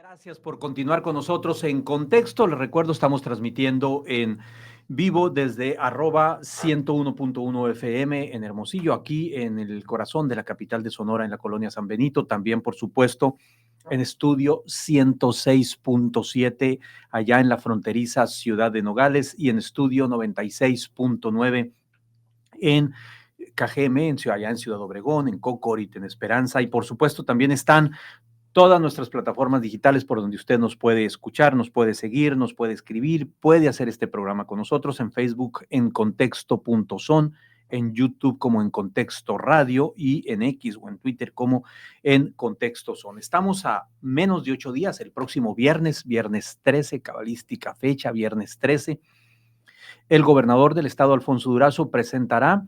Gracias por continuar con nosotros en Contexto. Les recuerdo, estamos transmitiendo en vivo desde @101.1 FM en Hermosillo, aquí en el corazón de la capital de Sonora, en la colonia San Benito. También, por supuesto, en estudio 106.7 allá en la fronteriza ciudad de Nogales y en estudio 96.9 en KGM, allá en Ciudad Obregón, en Cocorit, en Esperanza. Y por supuesto también están todas nuestras plataformas digitales por donde usted nos puede escuchar, nos puede seguir, nos puede escribir, puede hacer este programa con nosotros en Facebook en contexto.son, en YouTube como en Contexto Radio y en X o en Twitter como en Contexto Son. Estamos a menos de 8 días, el próximo viernes 13, cabalística fecha, viernes 13, el gobernador del estado, Alfonso Durazo, presentará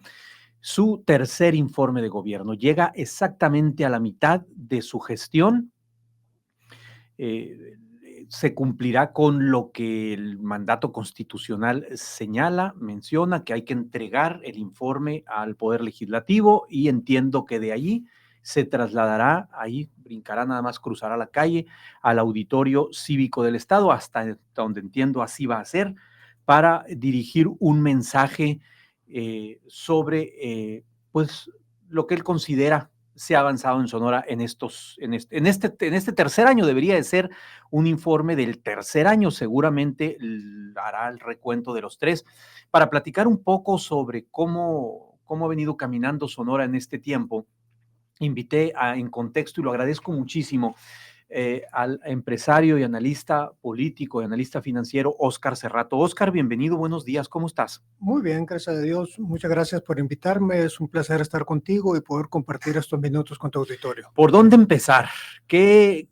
su tercer informe de gobierno. Llega exactamente a la mitad de su gestión. Se cumplirá con lo que el mandato constitucional señala, menciona que hay que entregar el informe al Poder Legislativo y entiendo que de allí se trasladará, ahí brincará nada más, cruzará la calle al Auditorio Cívico del Estado, hasta donde entiendo así va a ser, para dirigir un mensaje sobre pues lo que él considera se ha avanzado en Sonora en este tercer año. Debería de ser un informe del tercer año, seguramente hará el recuento de los tres, para platicar un poco sobre cómo ha venido caminando Sonora en este tiempo. Invité en Contexto, y lo agradezco muchísimo, al empresario y analista político y analista financiero Óscar Cerrato. Óscar, bienvenido, buenos días, ¿cómo estás? Muy bien, gracias a Dios. Muchas gracias por invitarme. Es un placer estar contigo y poder compartir estos minutos con tu auditorio. ¿Por dónde empezar? ¿Qué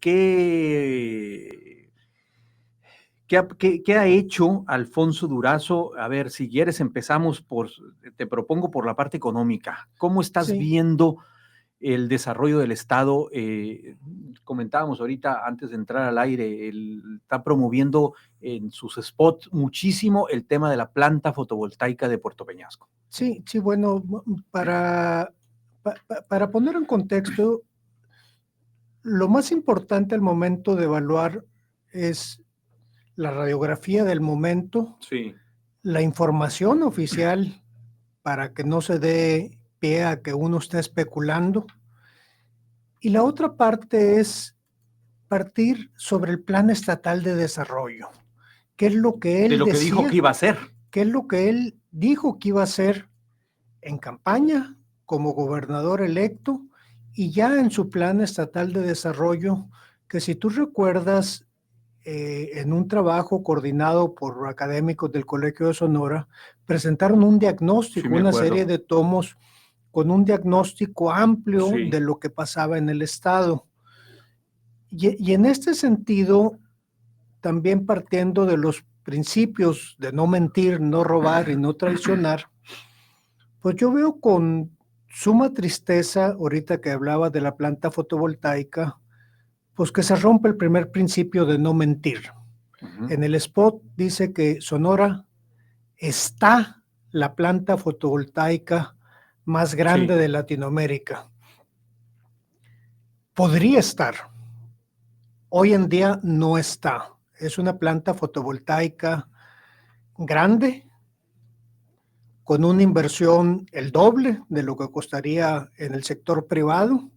ha hecho Alfonso Durazo? A ver, si quieres empezamos te propongo por la parte económica. ¿Cómo estás viendo el desarrollo del Estado? Comentábamos ahorita antes de entrar al aire, está promoviendo en sus spots muchísimo el tema de la planta fotovoltaica de Puerto Peñasco. Sí, bueno, para poner en contexto, lo más importante al momento de evaluar es la radiografía del momento, la información oficial para que no se dé pie a que uno esté especulando. Y la otra parte es partir sobre el Plan Estatal de Desarrollo. ¿Qué es lo que él decía? Dijo que iba a hacer. ¿Qué es lo que él dijo que iba a hacer en campaña como gobernador electo y ya en su Plan Estatal de Desarrollo, que si tú recuerdas, en un trabajo coordinado por académicos del Colegio de Sonora, presentaron un diagnóstico, una serie de tomos con un diagnóstico amplio de lo que pasaba en el Estado. Y en este sentido, también partiendo de los principios de no mentir, no robar y no traicionar, pues yo veo con suma tristeza, ahorita que hablaba de la planta fotovoltaica, pues que se rompe el primer principio de no mentir. En el spot dice que Sonora está la planta fotovoltaica más grande de Latinoamérica. Podría estar. Hoy en día no está. Es una planta fotovoltaica grande, con una inversión el doble de lo que costaría en el sector privado,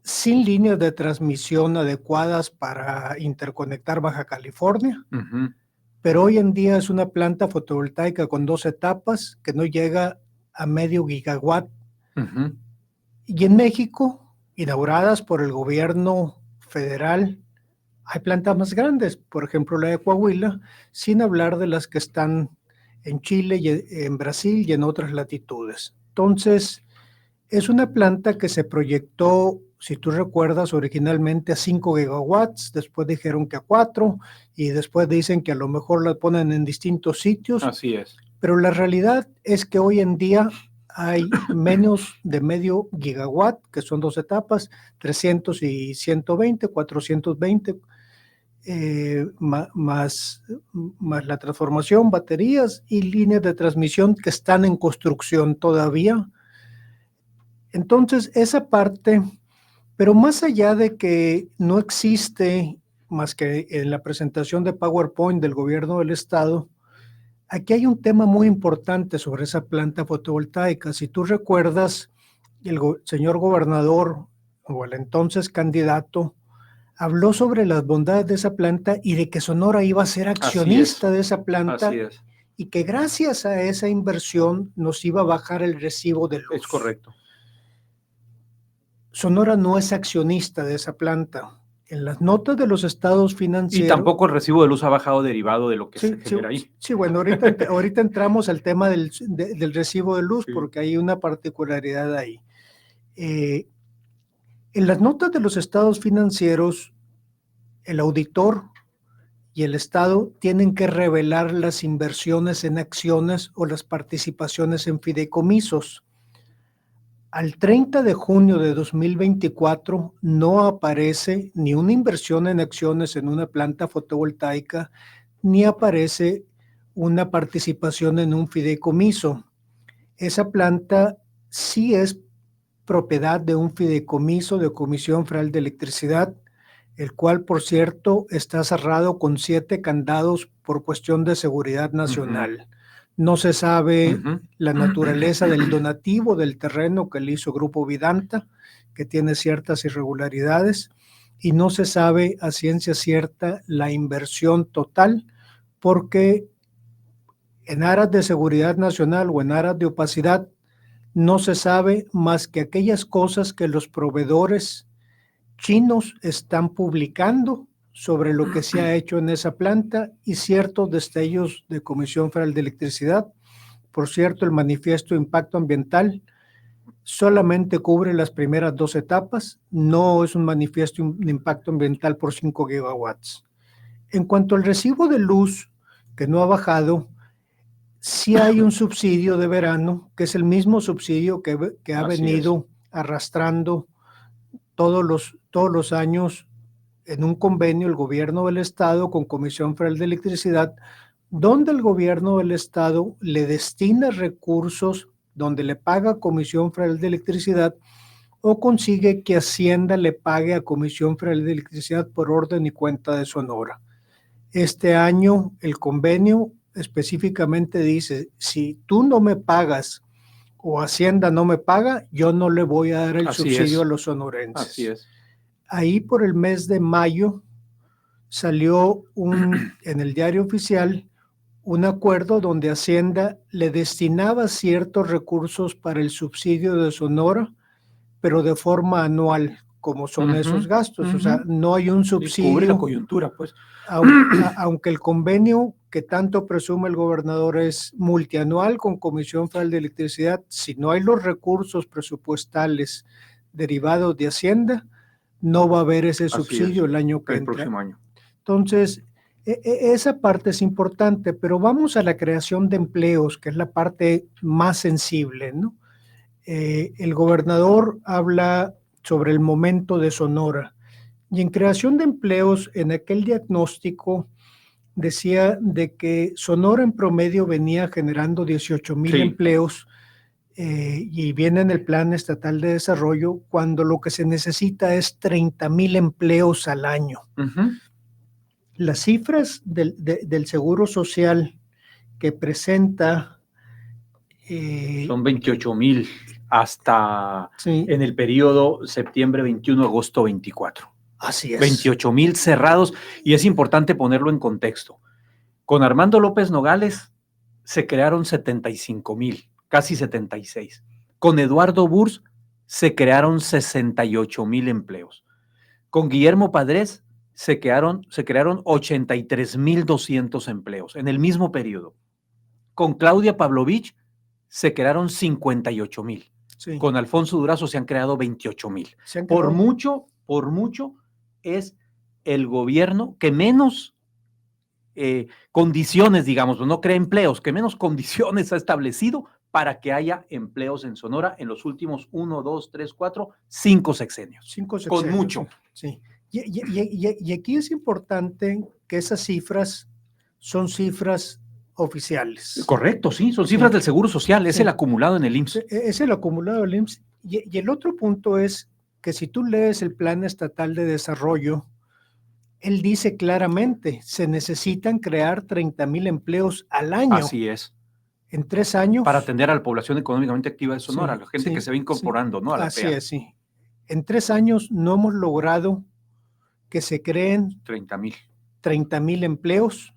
sin líneas de transmisión adecuadas para interconectar Baja California, pero hoy en día es una planta fotovoltaica con 2 etapas que no llega a medio gigawatt. Y en México, inauguradas por el gobierno federal, hay plantas más grandes, por ejemplo la de Coahuila, sin hablar de las que están en Chile, y en Brasil y en otras latitudes. Entonces, es una planta que se proyectó, si tú recuerdas, originalmente a 5 gigawatts, después dijeron que a 4, y después dicen que a lo mejor la ponen en distintos sitios. Así es. Pero la realidad es que hoy en día hay menos de medio gigawatt, que son 2 etapas, 300 y 120, 420, más la transformación, baterías y líneas de transmisión que están en construcción todavía. Entonces, esa parte, pero más allá de que no existe más que en la presentación de PowerPoint del gobierno del estado. Aquí hay un tema muy importante sobre esa planta fotovoltaica. Si tú recuerdas, el señor gobernador o el entonces candidato habló sobre las bondades de esa planta y de que Sonora iba a ser accionista de esa planta y que gracias a esa inversión nos iba a bajar el recibo de luz. Es correcto. Sonora no es accionista de esa planta. En las notas de los estados financieros... Y tampoco el recibo de luz ha bajado derivado de lo que se genera ahí. Sí, bueno, ahorita entramos al tema del recibo de luz, porque hay una particularidad ahí. En las notas de los estados financieros, el auditor y el estado tienen que revelar las inversiones en acciones o las participaciones en fideicomisos. Al 30 de junio de 2024 no aparece ni una inversión en acciones en una planta fotovoltaica, ni aparece una participación en un fideicomiso. Esa planta sí es propiedad de un fideicomiso de Comisión Federal de Electricidad, el cual, por cierto, está cerrado con 7 candados por cuestión de seguridad nacional. No se sabe la naturaleza del donativo del terreno que le hizo Grupo Vidanta, que tiene ciertas irregularidades, y no se sabe a ciencia cierta la inversión total, porque en aras de seguridad nacional o en aras de opacidad, no se sabe más que aquellas cosas que los proveedores chinos están publicando sobre lo que se ha hecho en esa planta y ciertos destellos de Comisión Federal de Electricidad. Por cierto, el manifiesto de impacto ambiental solamente cubre las primeras 2 etapas, no es un manifiesto de impacto ambiental por 5 gigawatts. En cuanto al recibo de luz, que no ha bajado, sí hay un subsidio de verano, que es el mismo subsidio que ha venido arrastrando todos los años en un convenio el gobierno del estado con Comisión Federal de Electricidad, donde el gobierno del estado le destina recursos, donde le paga a Comisión Federal de Electricidad o consigue que Hacienda le pague a Comisión Federal de Electricidad por orden y cuenta de Sonora. Este año el convenio específicamente dice, si tú no me pagas o Hacienda no me paga, yo no le voy a dar el subsidio a los sonorenses. Así es. Ahí por el mes de mayo salió en el diario oficial un acuerdo donde Hacienda le destinaba ciertos recursos para el subsidio de Sonora, pero de forma anual, como son esos gastos. O sea, no hay un subsidio. Cubre la coyuntura, pues. Aunque el convenio que tanto presume el gobernador es multianual con Comisión Federal de Electricidad, si no hay los recursos presupuestales derivados de Hacienda, no va a haber ese subsidio el año que entra. El próximo año. Entonces, esa parte es importante, pero vamos a la creación de empleos, que es la parte más sensible, ¿no? El gobernador habla sobre el momento de Sonora. Y en creación de empleos, en aquel diagnóstico decía de que Sonora en promedio venía generando 18,000 empleos y viene en el Plan Estatal de Desarrollo cuando lo que se necesita es 30,000 empleos al año. Las cifras del Seguro Social que presenta... son 28,000 hasta en el periodo septiembre 21, agosto 24. Así es. 28,000 cerrados, y es importante ponerlo en contexto. Con Armando López Nogales se crearon 75,000, casi 76. Con Eduardo Burs se crearon 68,000 empleos. Con Guillermo Padres se crearon 83,200 empleos en el mismo periodo. Con Claudia Pavlovich se crearon 58,000. Con Alfonso Durazo se han creado 28,000. Por mucho es el gobierno que menos condiciones, digamos, no crea empleos, que menos condiciones ha establecido para que haya empleos en Sonora en los últimos 1, 2, 3, 4, 5 sexenios. 5 sexenios. Con mucho. Sí. Y aquí es importante que esas cifras son cifras oficiales. Correcto, sí, son cifras del Seguro Social, es el acumulado en el IMSS. Es el acumulado del IMSS. Y el otro punto es que si tú lees el Plan Estatal de Desarrollo, Él dice claramente, se necesitan crear 30,000 empleos al año. Así es. En 3 años. Para atender a la población económicamente activa de Sonora, Sí, la gente que sí, se va incorporando, sí, ¿no? A la así PEA. es, sí. En 3 años no hemos logrado que se creen 30,000. 30,000 empleos.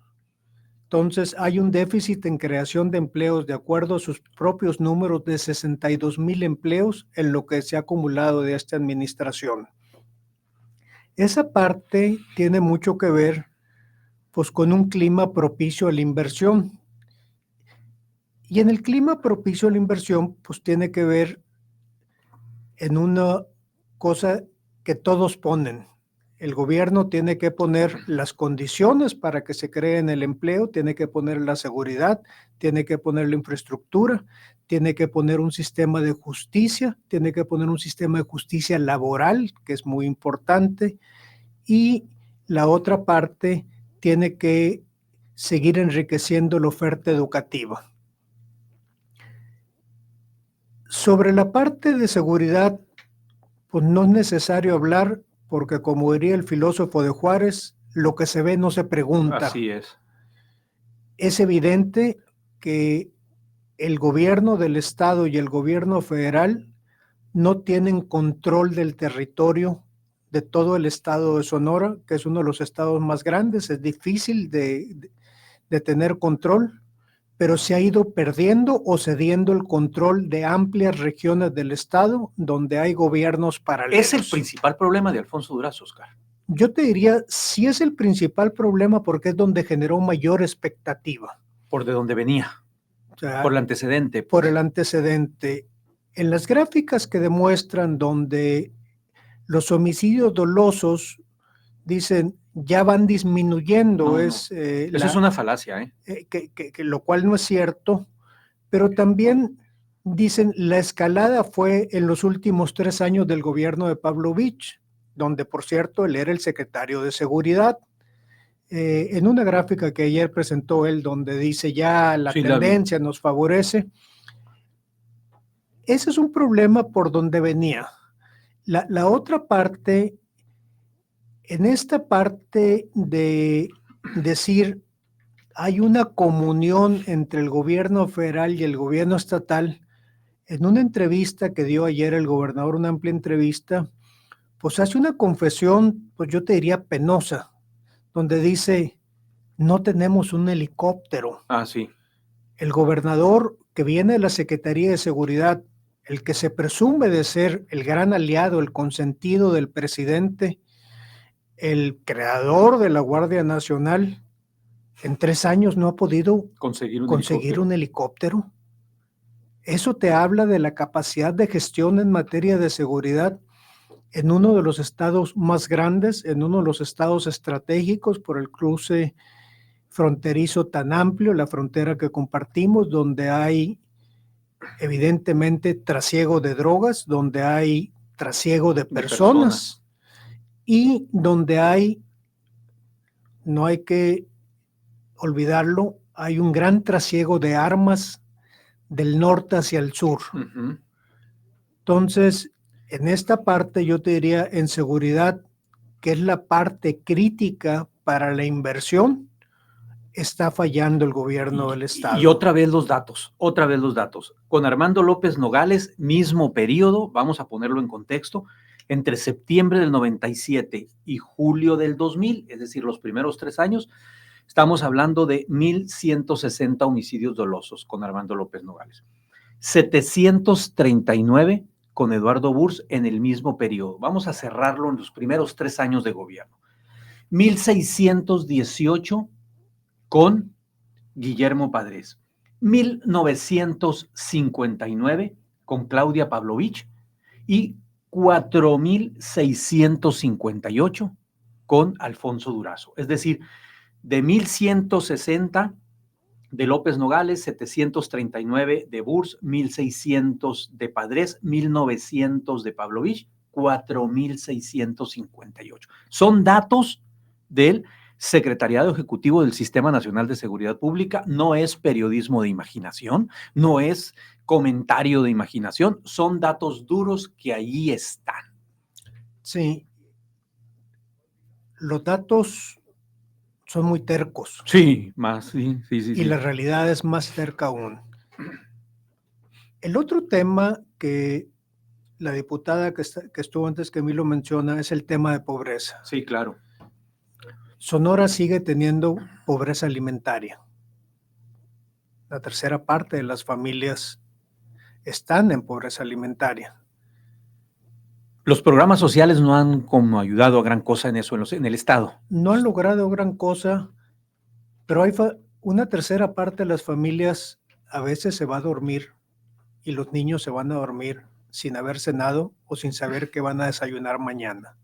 Entonces, hay un déficit en creación de empleos, de acuerdo a sus propios números, de 62,000 empleos en lo que se ha acumulado de esta administración. Esa parte tiene mucho que ver, pues, con un clima propicio a la inversión. Y en el clima propicio a la inversión, pues, tiene que ver en una cosa que todos ponen. El gobierno tiene que poner las condiciones para que se cree el empleo, tiene que poner la seguridad, tiene que poner la infraestructura, tiene que poner un sistema de justicia, tiene que poner un sistema de justicia laboral, que es muy importante, y la otra parte tiene que seguir enriqueciendo la oferta educativa. Sobre la parte de seguridad, pues no es necesario hablar porque, como diría el filósofo de Juárez, lo que se ve no se pregunta. Así es. Es evidente que el gobierno del estado y el gobierno federal no tienen control del territorio de todo el estado de Sonora, que es uno de los estados más grandes. Es difícil de tener control, pero se ha ido perdiendo o cediendo el control de amplias regiones del estado donde hay gobiernos paralelos. Es el principal problema de Alfonso Durazo, Oscar. Yo te diría, sí es el principal problema porque es donde generó mayor expectativa. Por de donde venía, O sea, por el antecedente. Pues. Por el antecedente. En las gráficas que demuestran donde los homicidios dolosos dicen ya van disminuyendo, No. Eso es una falacia, que lo cual no es cierto, pero también dicen la escalada fue en los últimos 3 años del gobierno de Pavlovich, donde, por cierto, él era el secretario de Seguridad. En una gráfica que ayer presentó él, donde dice ya la tendencia nos favorece. Ese es un problema por donde venía. La otra parte, en esta parte de decir hay una comunión entre el gobierno federal y el gobierno estatal, en una entrevista que dio ayer el gobernador, una amplia entrevista, pues hace una confesión, pues yo te diría penosa, donde dice, no tenemos un helicóptero. Sí. El gobernador que viene de la Secretaría de Seguridad, el que se presume de ser el gran aliado, el consentido del presidente, el creador de la Guardia Nacional, en 3 años no ha podido conseguir un helicóptero. Eso te habla de la capacidad de gestión en materia de seguridad en uno de los estados más grandes, en uno de los estados estratégicos por el cruce fronterizo tan amplio, la frontera que compartimos, donde hay evidentemente trasiego de drogas, donde hay trasiego de personas y donde hay, no hay que olvidarlo, hay un gran trasiego de armas del norte hacia el sur. Entonces, en esta parte yo te diría en seguridad, que es la parte crítica para la inversión, está fallando el gobierno del estado. Y otra vez los datos. Con Armando López Nogales, mismo periodo, vamos a ponerlo en contexto, entre septiembre del 97 y julio del 2000, es decir, los primeros 3 años, estamos hablando de 1,160 homicidios dolosos con Armando López Nogales. 739 con Eduardo Burrs en el mismo periodo. Vamos a cerrarlo en los primeros 3 años de gobierno. 1,618 con Guillermo Padres, 1,959 con Claudia Pavlovich y 4,658 con Alfonso Durazo. Es decir, de 1,160 de López Nogales, 739 de Burrs, 1,600 de Padres, 1,900 de Pavlovich, 4,658. Son datos del Secretariado Ejecutivo del Sistema Nacional de Seguridad Pública. No es periodismo de imaginación, no es comentario de imaginación, son datos duros que ahí están. Sí. los datos son muy tercos. Sí, más, sí. Y la realidad es más cerca aún. El otro tema que la diputada que estuvo antes que mí lo menciona es el tema de pobreza. Sí, claro. Sonora sigue teniendo pobreza alimentaria. La tercera parte de las familias están en pobreza alimentaria. Los programas sociales no han como ayudado a gran cosa en eso en el Estado. No han logrado gran cosa, pero hay una tercera parte de las familias a veces se va a dormir y los niños se van a dormir sin haber cenado o sin saber qué van a desayunar mañana.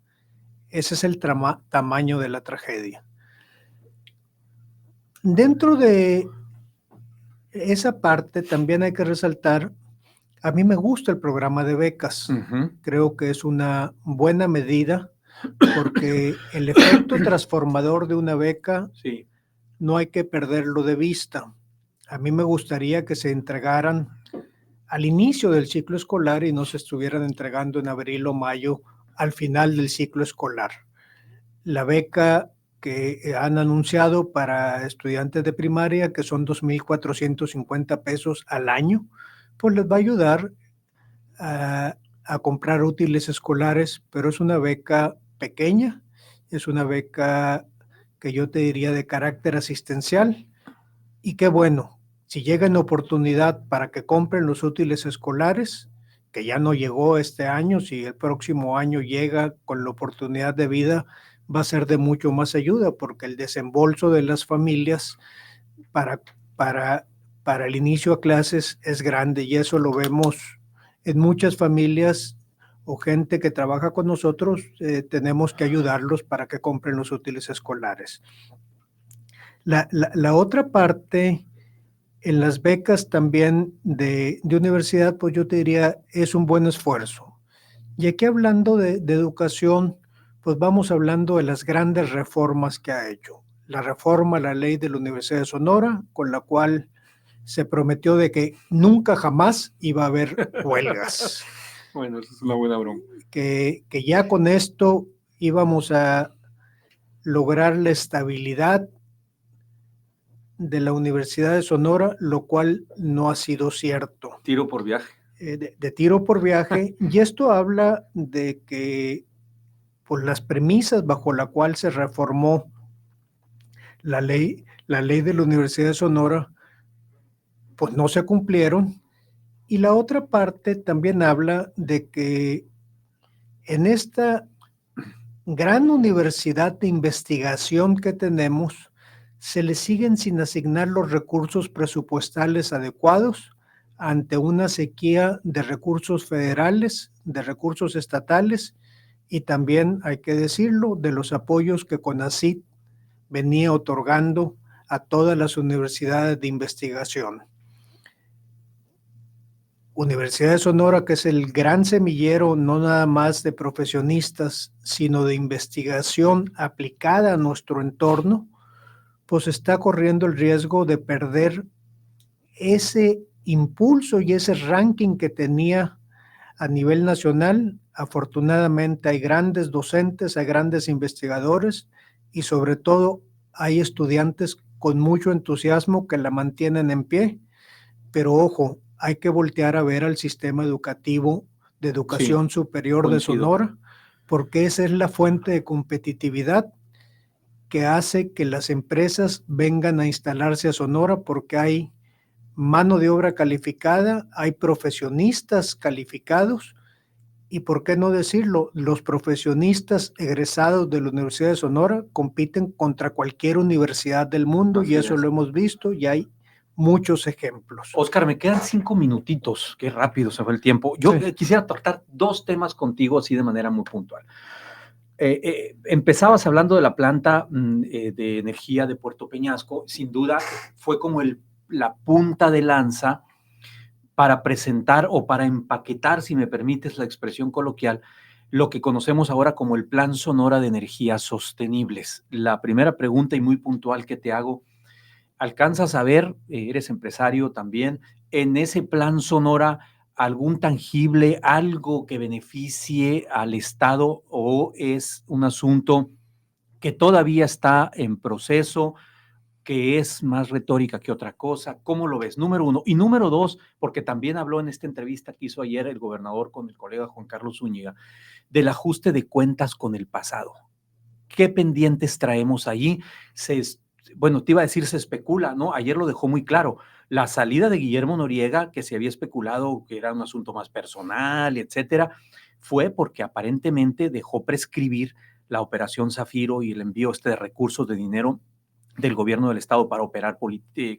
Ese es el tamaño de la tragedia. Dentro de esa parte también hay que resaltar, a mí me gusta el programa de becas. Creo que es una buena medida porque el efecto transformador de una beca no hay que perderlo de vista. A mí me gustaría que se entregaran al inicio del ciclo escolar y no se estuvieran entregando en abril o mayo al final del ciclo escolar. La beca que han anunciado para estudiantes de primaria, que son 2,450 pesos al año, pues les va a ayudar a comprar útiles escolares, pero es una beca pequeña, es una beca que yo te diría de carácter asistencial, y qué bueno, si llega en oportunidad para que compren los útiles escolares, que ya no llegó este año, si el próximo año llega con la oportunidad de vida, va a ser de mucho más ayuda, porque el desembolso de las familias para el inicio a clases es grande, y eso lo vemos en muchas familias o gente que trabaja con nosotros. Tenemos que ayudarlos para que compren los útiles escolares. La otra parte, en las becas también de universidad, pues yo te diría, es un buen esfuerzo. Y aquí hablando de educación, pues vamos hablando de las grandes reformas que ha hecho. La reforma a la ley de la Universidad de Sonora, con la cual se prometió de que nunca jamás iba a haber huelgas. Bueno, eso es una buena broma. Que ya con esto íbamos a lograr la estabilidad de la Universidad de Sonora, lo cual no ha sido cierto. Tiro por viaje. De tiro por viaje, y esto habla de que pues, las premisas bajo la cual se reformó la ley de la Universidad de Sonora, pues no se cumplieron. Y la otra parte también habla de que en esta gran universidad de investigación que tenemos, se le siguen sin asignar los recursos presupuestales adecuados ante una sequía de recursos federales, de recursos estatales, y también, hay que decirlo, de los apoyos que CONACYT venía otorgando a todas las universidades de investigación. Universidad de Sonora, que es el gran semillero no nada más de profesionistas, sino de investigación aplicada a nuestro entorno, pues está corriendo el riesgo de perder ese impulso y ese ranking que tenía a nivel nacional. Afortunadamente hay grandes docentes, hay grandes investigadores y sobre todo hay estudiantes con mucho entusiasmo que la mantienen en pie, pero ojo, hay que voltear a ver al sistema educativo de educación superior de Sonora, porque esa es la fuente de competitividad que hace que las empresas vengan a instalarse a Sonora, porque hay mano de obra calificada, hay profesionistas calificados, y por qué no decirlo, los profesionistas egresados de la Universidad de Sonora compiten contra cualquier universidad del mundo. Así y eso es. Lo hemos visto y hay muchos ejemplos. Oscar, me quedan 5 minutitos, qué rápido se fue el tiempo. Yo quisiera tratar 2 temas contigo así de manera muy puntual. Empezabas hablando de la planta de energía de Puerto Peñasco. Sin duda fue como la punta de lanza para presentar o para empaquetar, si me permites la expresión coloquial, lo que conocemos ahora como el Plan Sonora de Energías Sostenibles. La primera pregunta y muy puntual que te hago, ¿alcanzas a ver, eres empresario también, en ese Plan Sonora algún tangible, algo que beneficie al Estado, o es un asunto que todavía está en proceso, que es más retórica que otra cosa? ¿Cómo lo ves? Número uno. Y número dos, porque también habló en esta entrevista que hizo ayer el gobernador con el colega Juan Carlos Zúñiga, del ajuste de cuentas con el pasado. ¿Qué pendientes traemos allí? Bueno, te iba a decir, se especula, ¿no? Ayer lo dejó muy claro. La salida de Guillermo Noriega, que se había especulado que era un asunto más personal, etcétera, fue porque aparentemente dejó prescribir la operación Zafiro y el envío de recursos de dinero del gobierno del estado para operar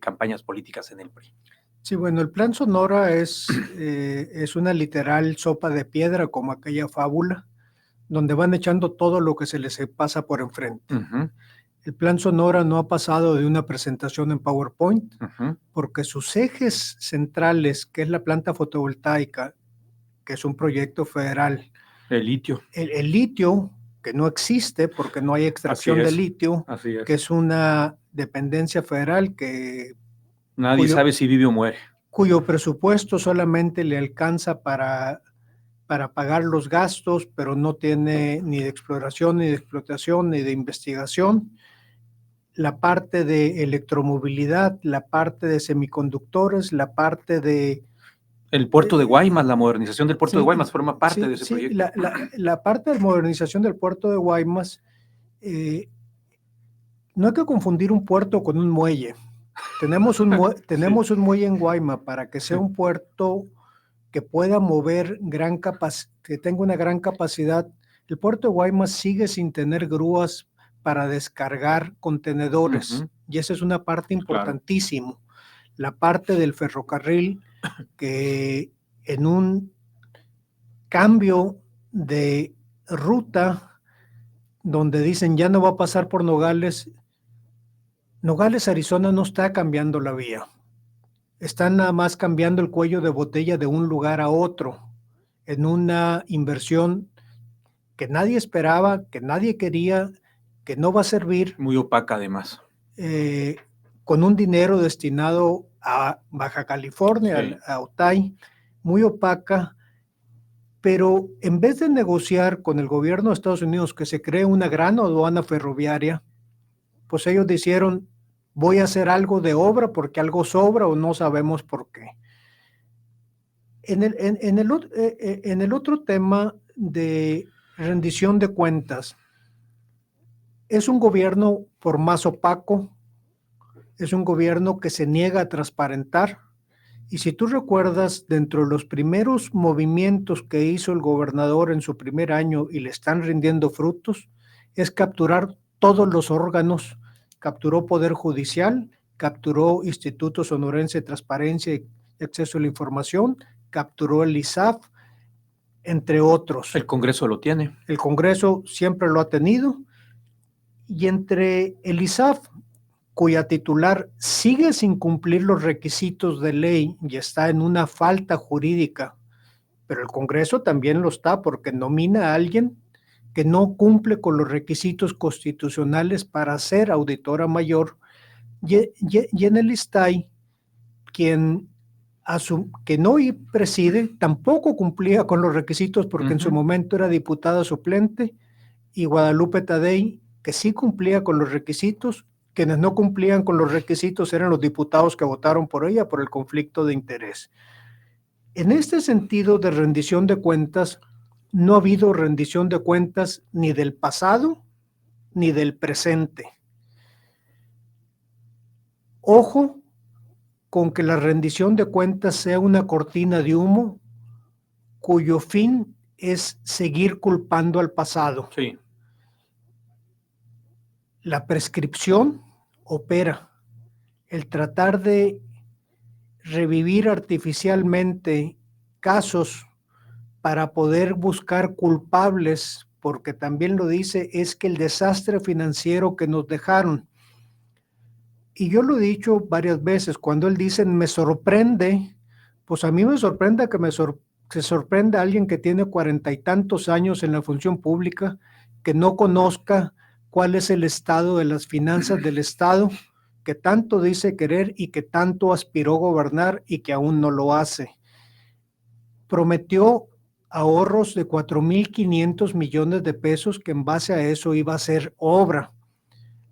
campañas políticas en el PRI. Sí, bueno, el Plan Sonora es una literal sopa de piedra, como aquella fábula, donde van echando todo lo que se les pasa por enfrente. El Plan Sonora no ha pasado de una presentación en PowerPoint, porque sus ejes centrales, que es la planta fotovoltaica, que es un proyecto federal. El litio. El litio, que no existe porque no hay extracción de litio, que es una dependencia federal que nadie sabe si vive o muere. Cuyo presupuesto solamente le alcanza para pagar los gastos, pero no tiene ni de exploración, ni de explotación, ni de investigación. La parte de electromovilidad, la parte de semiconductores, la parte de... El puerto de Guaymas, la modernización del puerto de Guaymas forma parte de ese proyecto. La parte de modernización del puerto de Guaymas, no hay que confundir un puerto con un muelle. Tenemos un muelle en Guaymas para que sea un puerto que pueda mover que tenga una gran capacidad. El puerto de Guaymas sigue sin tener grúas para descargar contenedores, y esa es una parte importantísima. Claro. La parte del ferrocarril, que en un cambio de ruta donde dicen ya no va a pasar por Nogales, Arizona no está cambiando la vía. Están nada más cambiando el cuello de botella de un lugar a otro, en una inversión que nadie esperaba, que nadie quería, que no va a servir. Muy opaca además. Con un dinero destinado a Baja California, a Otay, muy opaca, pero en vez de negociar con el gobierno de Estados Unidos que se cree una gran aduana ferroviaria, pues ellos dijeron, voy a hacer algo de obra porque algo sobra o no sabemos por qué. En el otro tema de rendición de cuentas, es un gobierno por más opaco, es un gobierno que se niega a transparentar, y si tú recuerdas, dentro de los primeros movimientos que hizo el gobernador en su primer año y le están rindiendo frutos, es capturar todos los órganos. Capturó Poder Judicial, capturó Instituto Sonorense de Transparencia y Acceso a la Información, capturó el ISAF, entre otros. El Congreso lo tiene. El Congreso siempre lo ha tenido, y entre el ISAF, cuya titular sigue sin cumplir los requisitos de ley y está en una falta jurídica, pero el Congreso también lo está porque nomina a alguien que no cumple con los requisitos constitucionales para ser auditora mayor, y en el ISTAI, quien que no preside, tampoco cumplía con los requisitos porque en su momento era diputada suplente, y Guadalupe Tadei, que sí cumplía con los requisitos. Quienes no cumplían con los requisitos eran los diputados que votaron por ella por el conflicto de interés. En este sentido de rendición de cuentas, no ha habido rendición de cuentas ni del pasado ni del presente. Ojo con que la rendición de cuentas sea una cortina de humo cuyo fin es seguir culpando al pasado. Sí. La prescripción opera. El tratar de revivir artificialmente casos para poder buscar culpables, porque también lo dice, es que el desastre financiero que nos dejaron. Y yo lo he dicho varias veces, cuando él dice, me sorprende, pues a mí me sorprende que se sorprenda alguien que tiene 40 y tantos años en la función pública, que no conozca cuál es el estado de las finanzas del Estado, que tanto dice querer y que tanto aspiró a gobernar y que aún no lo hace. Prometió ahorros de 4.500 millones de pesos, que en base a eso iba a ser obra.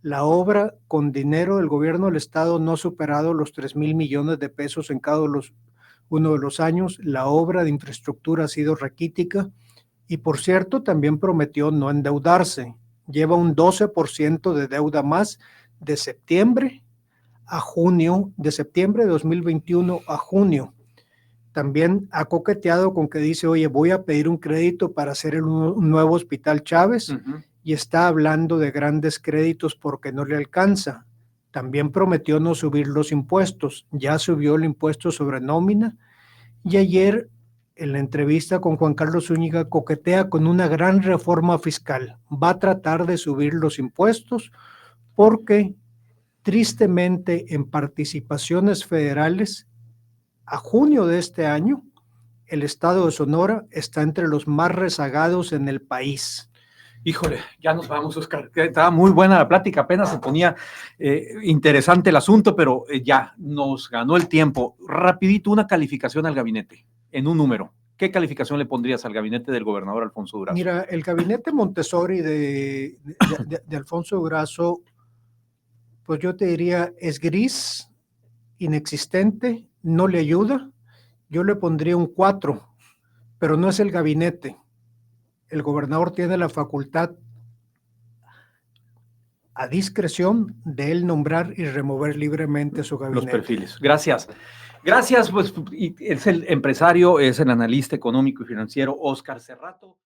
La obra con dinero del gobierno del estado no ha superado los 3.000 millones de pesos en cada uno de los años. La obra de infraestructura ha sido raquítica y, por cierto, también prometió no endeudarse. Lleva un 12% de deuda más de septiembre a junio, de septiembre de 2021 a junio. También ha coqueteado con que dice, oye, voy a pedir un crédito para hacer un nuevo Hospital Chávez, y está hablando de grandes créditos porque no le alcanza. También prometió no subir los impuestos, ya subió el impuesto sobre nómina, y ayer en la entrevista con Juan Carlos Zúñiga coquetea con una gran reforma fiscal. Va a tratar de subir los impuestos porque tristemente en participaciones federales a junio de este año, el estado de Sonora está entre los más rezagados en el país. Híjole, ya nos vamos, Oscar. Estaba muy buena la plática, apenas se ponía interesante el asunto, pero ya nos ganó el tiempo. Rapidito, una calificación al gabinete, en un número. ¿Qué calificación le pondrías al gabinete del gobernador Alfonso Durazo? Mira, el gabinete Montessori de Alfonso Durazo, pues yo te diría, es gris, inexistente, no le ayuda. Yo le pondría un 4, pero no es el gabinete. El gobernador tiene la facultad a discreción de él nombrar y remover libremente su gabinete. Los perfiles. Gracias. Gracias, pues es el empresario, es el analista económico y financiero Óscar Serrato.